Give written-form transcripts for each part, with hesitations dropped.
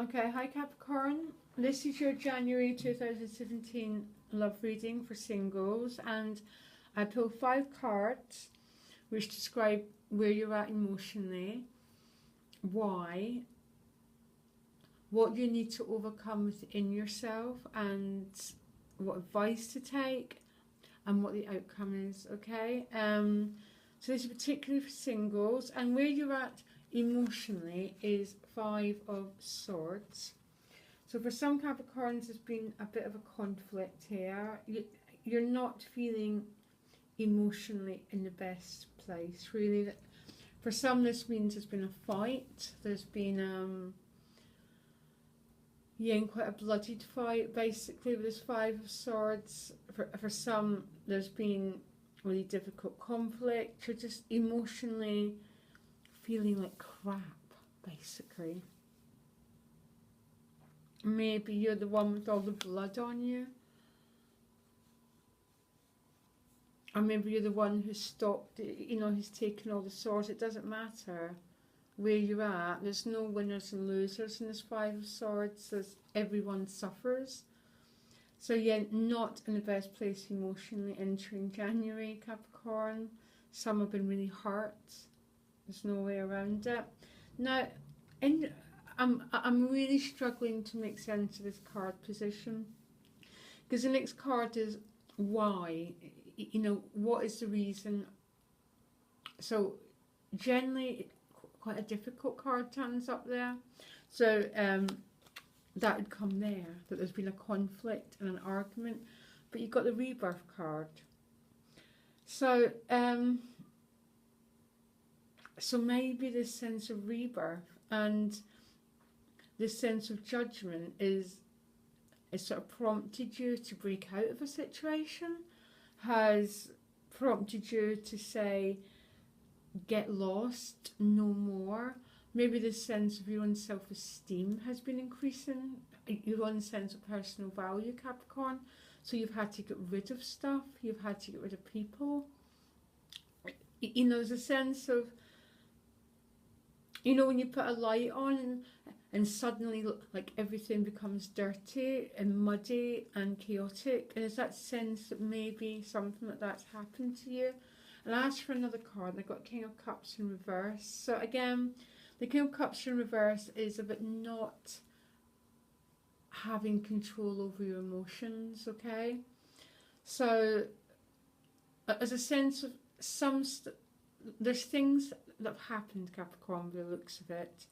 Okay, hi Capricorn. This is your January 2017 love reading for singles, and I pulled 5 cards which describe where you're at emotionally, why, what you need to overcome within yourself, and what advice to take, and what the outcome is, okay? So this is particularly for singles, and where you're at emotionally is 5 of Swords. So for some Capricorns, there's been a bit of a conflict here. You're not feeling emotionally in the best place, really. For some, this means there's been a fight. There's been quite a bloodied fight, basically, with this 5 of Swords. For some, there's been really difficult conflict. You're just emotionally feeling like crap, basically. Maybe you're the one with all the blood on you. Or maybe you're the one who stopped, who's taken all the swords. It doesn't matter where you're at. There's no winners and losers in this 5 of Swords. Everyone suffers. So yeah, not in the best place emotionally entering January, Capricorn. Some have been really hurt. There's no way around it. Now, I'm really struggling to make sense of this card position, because the next card is why. What is the reason? So generally, quite a difficult card turns up there. So that would come there, that there's been a conflict and an argument, but you've got the Rebirth card. So so maybe this sense of rebirth and this sense of judgment is sort of prompted you to break out of a situation, has prompted you to say, get lost, no more. Maybe this sense of your own self-esteem has been increasing, your own sense of personal value, Capricorn. So you've had to get rid of stuff, you've had to get rid of people. There's a sense of, when you put a light on and suddenly like everything becomes dirty and muddy and chaotic, and there's that sense that maybe something like that's happened to you. And I asked for another card, and I got King of Cups in reverse. So again, the King of Cups in reverse is about not having control over your emotions, okay? So as a sense of there's things that have happened, Capricorn, by the looks of it,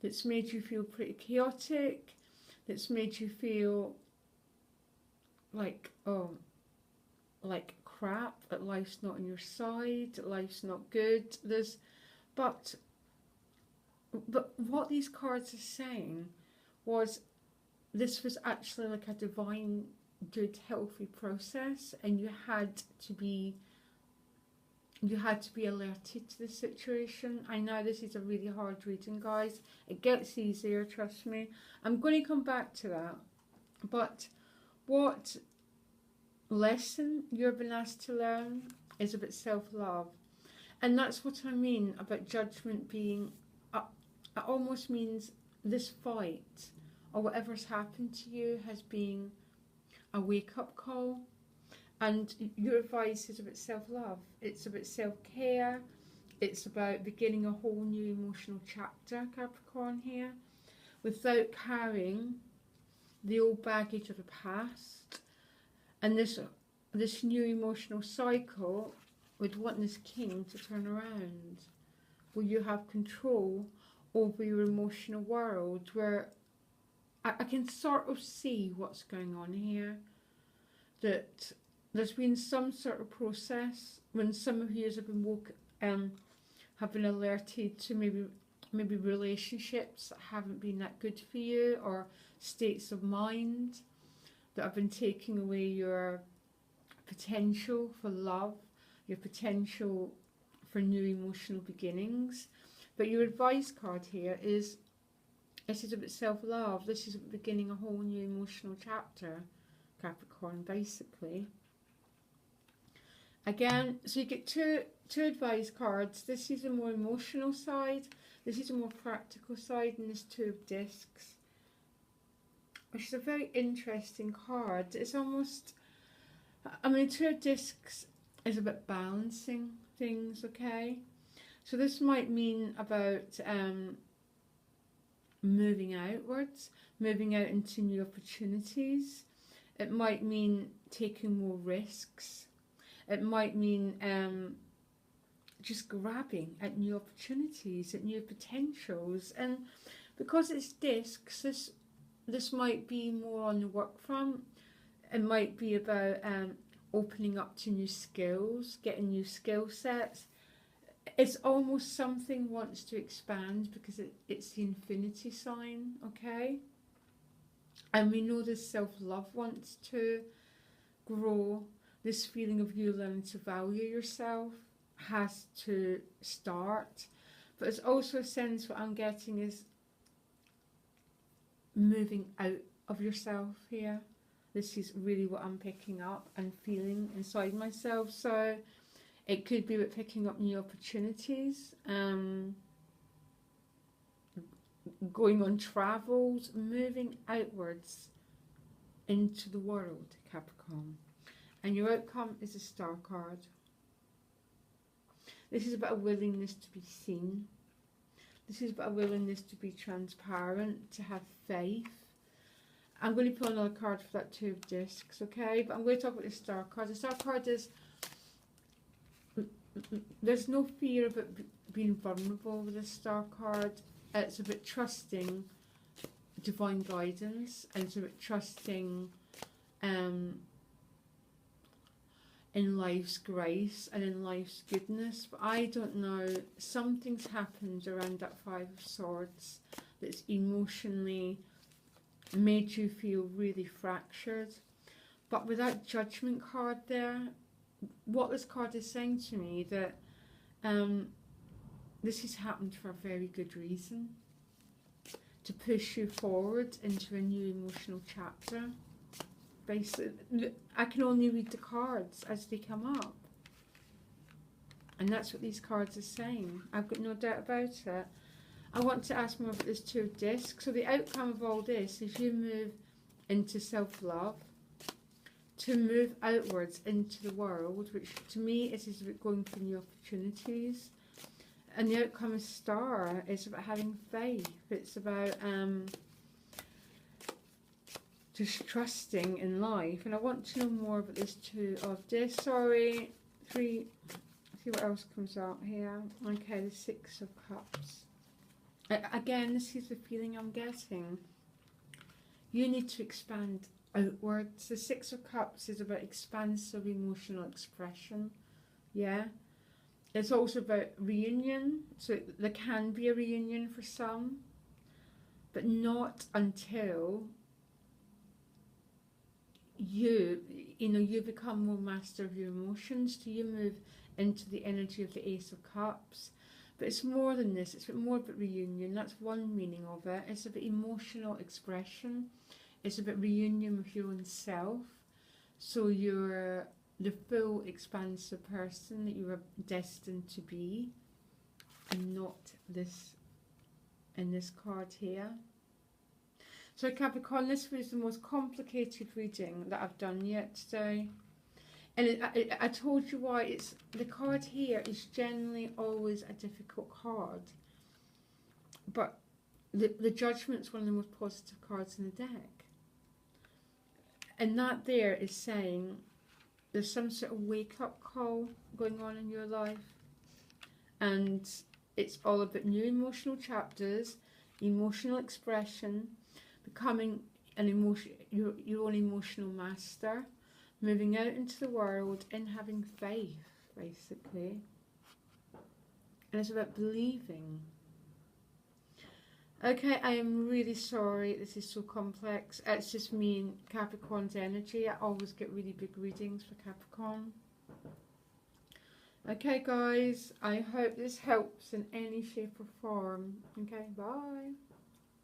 that's made you feel pretty chaotic, that's made you feel like, crap, that life's not on your side, that life's not good. But what these cards are saying was this was actually like a divine, good, healthy process, and you had to be alerted to the situation. I know this is a really hard reading, guys. It gets easier, trust me. I'm going to come back to that. But what lesson you're being asked to learn is about self-love. And that's what I mean about judgment being, it almost means this fight or whatever's happened to you has been a wake-up call. And your advice is about self-love. It's about self-care. It's about beginning a whole new emotional chapter, Capricorn, here, without carrying the old baggage of the past. And this new emotional cycle would want this King to turn around, where you have control over your emotional world, where I can sort of see what's going on here, that there's been some sort of process when some of you have been alerted to maybe relationships that haven't been that good for you, or states of mind that have been taking away your potential for love, your potential for new emotional beginnings. But your advice card here is, this is about self-love. This is about beginning a whole new emotional chapter, Capricorn, basically. Again, so you get two advice cards. This is a more emotional side. This is a more practical side, and there's 2 of discs. which is a very interesting card. It's almost, I mean, Two of Discs is about balancing things, okay? So this might mean about moving outwards, moving out into new opportunities. It might mean taking more risks. It might mean just grabbing at new opportunities, at new potentials. And because it's discs, this might be more on the work front. It might be about opening up to new skills, getting new skill sets. It's almost something wants to expand because it's the infinity sign, okay? And we know this self-love wants to grow. This feeling of you learning to value yourself has to start. But it's also a sense what I'm getting is moving out of yourself here. This is really what I'm picking up and feeling inside myself. So it could be about picking up new opportunities, going on travels, moving outwards into the world, Capricorn. And your outcome is a Star card. This is about a willingness to be seen. This is about a willingness to be transparent, to have faith. I'm going to pull another card for that Two of Discs, okay? But I'm going to talk about the Star card. The Star card is, there's no fear about being vulnerable with the Star card. It's about trusting divine guidance, and it's about trusting in life's grace and in life's goodness. But I don't know, something's happened around that Five of Swords that's emotionally made you feel really fractured. But with that Judgment card there, what this card is saying to me that this has happened for a very good reason, to push you forward into a new emotional chapter. Basically, I can only read the cards as they come up, and that's what these cards are saying. I've got no doubt about it. I want to ask more about this Two of Discs. So the outcome of all this is you move into self-love, to move outwards into the world, which to me is about going for new opportunities. And the outcome of Star is about having faith. It's about just trusting in life. And I want to know more about this Two of Discs. Sorry, see what else comes out here. Okay, the Six of Cups. Again, this is the feeling I'm getting. You need to expand outwards. The Six of Cups is about expansive emotional expression. Yeah. It's also about reunion. So there can be a reunion for some, but not until you become more master of your emotions, till you move into the energy of the Ace of Cups. But it's more than this. It's more about reunion. That's one meaning of it. It's about emotional expression. It's about reunion with your own self. So you're the full expansive person that you were destined to be, and not this in this card here. So Capricorn, this was the most complicated reading that I've done yet today. And I told you why. It's the card here is generally always a difficult card, but the Judgment's one of the most positive cards in the deck, and that there is saying there's some sort of wake-up call going on in your life, and it's all about new emotional chapters, emotional expression, becoming your own emotional master, moving out into the world and having faith, basically. And it's about believing. Okay, I am really sorry this is so complex. It's just me and Capricorn's energy. I always get really big readings for Capricorn. Okay guys, I hope this helps in any shape or form. Okay, bye.